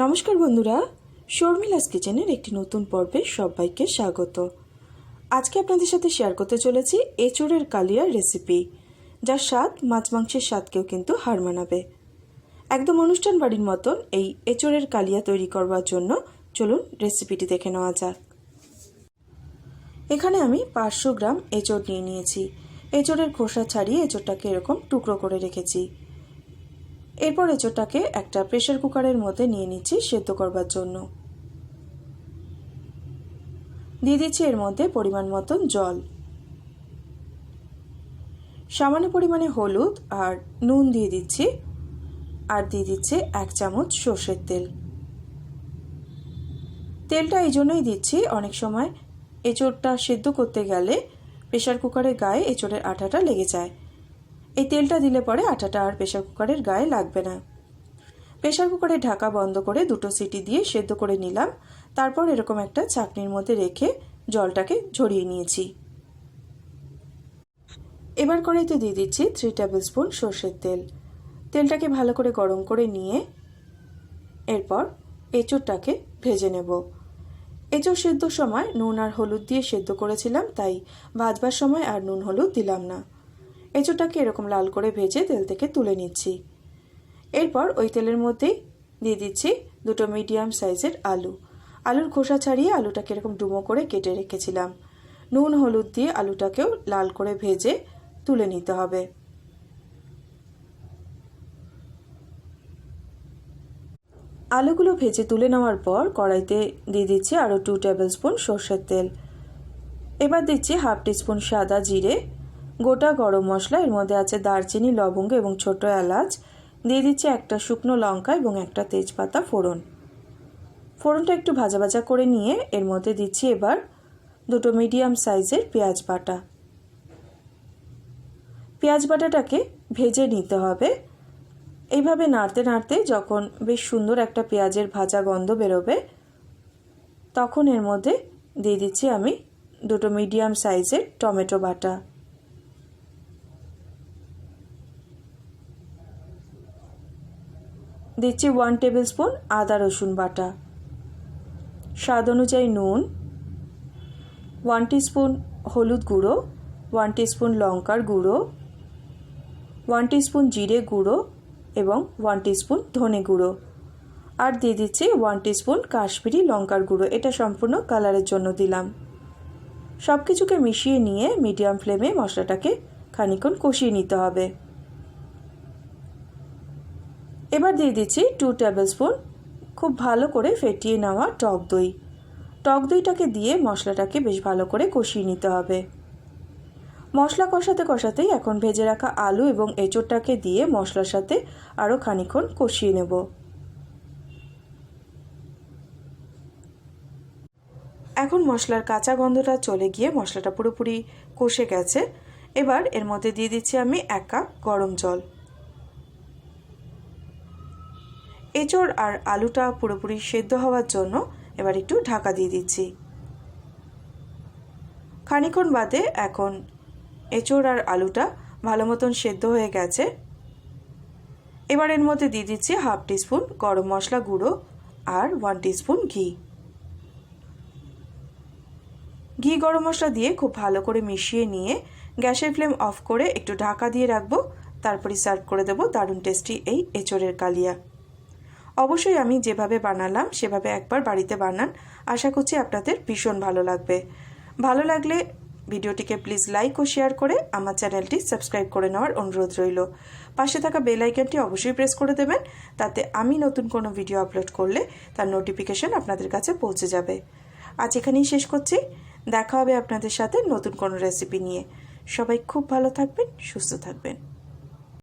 নমস্কার বন্ধুরা, শর্মিলাস কিচেনের একটি নতুন পর্বে সবাইকে স্বাগত। আজকে আপনাদের সাথে শেয়ার করতে চলেছি এঁচোড়ের কালিয়ার রেসিপি, যার স্বাদ মাছ মাংসের স্বাদকেও কিন্তু হার মানাবে। একদম অনুষ্ঠান বাড়ির মতন এই এঁচোড়ের কালিয়া তৈরি করবার জন্য চলুন রেসিপিটি দেখে নেওয়া যাক। এখানে আমি 500 গ্রাম এঁচোড় নিয়ে নিয়েছি। এঁচোড়ের খোসা ছাড়িয়ে এঁচোড়টাকে এরকম টুকরো করে রেখেছি। এরপর এঁচোড়টাকে একটা প্রেসার কুকারের মধ্যে নিয়ে নিচ্ছি সেদ্ধ করবার জন্য। দিয়ে দিচ্ছি এর মধ্যে পরিমাণ মতন জল, সামান্য পরিমাণে হলুদ আর নুন দিয়ে দিচ্ছি, আর দিয়ে দিচ্ছি 1 চামচ সর্ষের তেল। তেলটা এই জন্যই দিচ্ছি, অনেক সময় এঁচোড়টা সেদ্ধ করতে গেলে প্রেসার কুকারের গায়ে এঁচোড়ের আঠাটা লেগে যায়। এই তেলটা দিলে পরে আটাটা আর প্রেসার কুকারের গায়ে লাগবে না। প্রেসার কুকারের ঢাকা বন্ধ করে 2টো সিটি দিয়ে সেদ্ধ করে নিলাম। তারপর এরকম একটা ছাঁকনির মধ্যে রেখে জলটাকে ঝরিয়ে নিয়েছি। এবার কড়াইতে দিয়ে দিচ্ছি 3 টেবিল স্পুন সর্ষের তেল। তেলটাকে ভালো করে গরম করে নিয়ে এরপর এঁচোড়টাকে ভেজে নেব। এঁচোড় সেদ্ধর সময় নুন আর হলুদ দিয়ে সেদ্ধ করেছিলাম, তাই ভাজবার সময় আর নুন হলুদ দিলাম না। এঁচোড়টাকে এরকম লাল করে ভেজে তেল থেকে তুলে নিচ্ছি। এরপর ওই তেলের মধ্যেই দিয়ে দিচ্ছি 2টো মিডিয়াম সাইজের আলু। আলুর খোসা ছাড়িয়ে আলুটাকে এরকম ডুমো করে কেটে রেখেছিলাম। নুন হলুদ দিয়ে আলুটাকেও লাল করে ভেজে তুলে নিতে হবে। আলুগুলো ভেজে তুলে নেওয়ার পর কড়াইতে দিয়ে দিচ্ছি আরও 2 টেবিল স্পুন সর্ষের তেল। এবার দিচ্ছি 1/2 টিস্পুন সাদা জিরে, গোটা গরম মশলা, এর মধ্যে আছে দারচিনি, লবঙ্গ এবং ছোট এলাচ। দিয়ে দিচ্ছি একটা শুকনো লঙ্কা এবং একটা তেজপাতা ফোড়ন। ফোড়নটা একটু ভাজা ভাজা করে নিয়ে এর মধ্যে দিচ্ছি এবার 2টো মিডিয়াম সাইজের পেঁয়াজ বাটা। পেঁয়াজ বাটাটাকে ভেজে নিতে হবে। এইভাবে নাড়তে নাড়তে যখন বেশ সুন্দর একটা পেঁয়াজের ভাজা গন্ধ বেরোবে, তখন এর মধ্যে দিয়ে দিচ্ছি আমি 2টো মিডিয়াম সাইজের টমেটো বাটা। দিচ্ছি 1 টেবিল স্পুন আদা রসুন বাটা, স্বাদ অনুযায়ী নুন, 1 টিস্পুন হলুদ গুঁড়ো, 1 টিস্পুন লঙ্কার গুঁড়ো, 1 টিস্পুন জিরে গুঁড়ো এবং 1 টিস্পুন ধনে গুঁড়ো, আর দিয়ে দিচ্ছি 1 টিস্পুন কাশ্মীরি লঙ্কার গুঁড়ো। এটা সম্পূর্ণ কালারের জন্য দিলাম। সব কিছুকে মিশিয়ে নিয়ে মিডিয়াম ফ্লেমে মশলাটাকে খানিকক্ষণ কষিয়ে নিতে হবে। এবার দিয়ে দিচ্ছি 2 টেবিল স্পুন খুব ভালো করে ফেটিয়ে নেওয়া টক দই। টক দইটাকে দিয়ে মশলাটাকে বেশ ভালো করে কষিয়ে নিতে হবে। মশলা কষাতে কষাতেই এখন ভেজে রাখা আলু এবং এঁচোড়টাকে দিয়ে মশলার সাথে আরও খানিকক্ষণ কষিয়ে নেব। এখন মশলার কাঁচা গন্ধটা চলে গিয়ে মশলাটা পুরোপুরি কষে গেছে। এবার এর মধ্যে দিয়ে দিচ্ছি আমি 1 কাপ গরম জল। এঁচোড় আর আলুটা পুরোপুরি সেদ্ধ হওয়ার জন্য এবার একটু ঢাকা দিয়ে দিচ্ছি। খানিকক্ষণ বাদে এখন এঁচোড় আর আলুটা ভালো মতন সেদ্ধ হয়ে গেছে। এবার এর মধ্যে দিয়ে দিচ্ছি 1/2 টিস্পুন গরম মশলা গুঁড়ো আর 1 টিস্পুন ঘি। ঘি গরম মশলা দিয়ে খুব ভালো করে মিশিয়ে নিয়ে গ্যাসের ফ্লেম অফ করে একটু ঢাকা দিয়ে রাখবো। তারপরে সার্ভ করে দেবো দারুণ টেস্টি এই এঁচোড়ের কালিয়া। অবশ্যই আমি যেভাবে বানালাম সেভাবে একবার বাড়িতে বানান, আশা করছি আপনাদের ভীষণ ভালো লাগবে। ভালো লাগলে ভিডিওটিকে প্লিজ লাইক ও শেয়ার করে আমার চ্যানেলটি সাবস্ক্রাইব করে নেওয়ার অনুরোধ রইল। পাশে থাকা বেল আইকনটি অবশ্যই প্রেস করে দেবেন, তাতে আমি নতুন কোনো ভিডিও আপলোড করলে তার নোটিফিকেশন আপনাদের কাছে পৌঁছে যাবে। আজ এখানেই শেষ করছি। দেখা হবে আপনাদের সাথে নতুন কোনো রেসিপি নিয়ে। সবাই খুব ভালো থাকবেন, সুস্থ থাকবেন।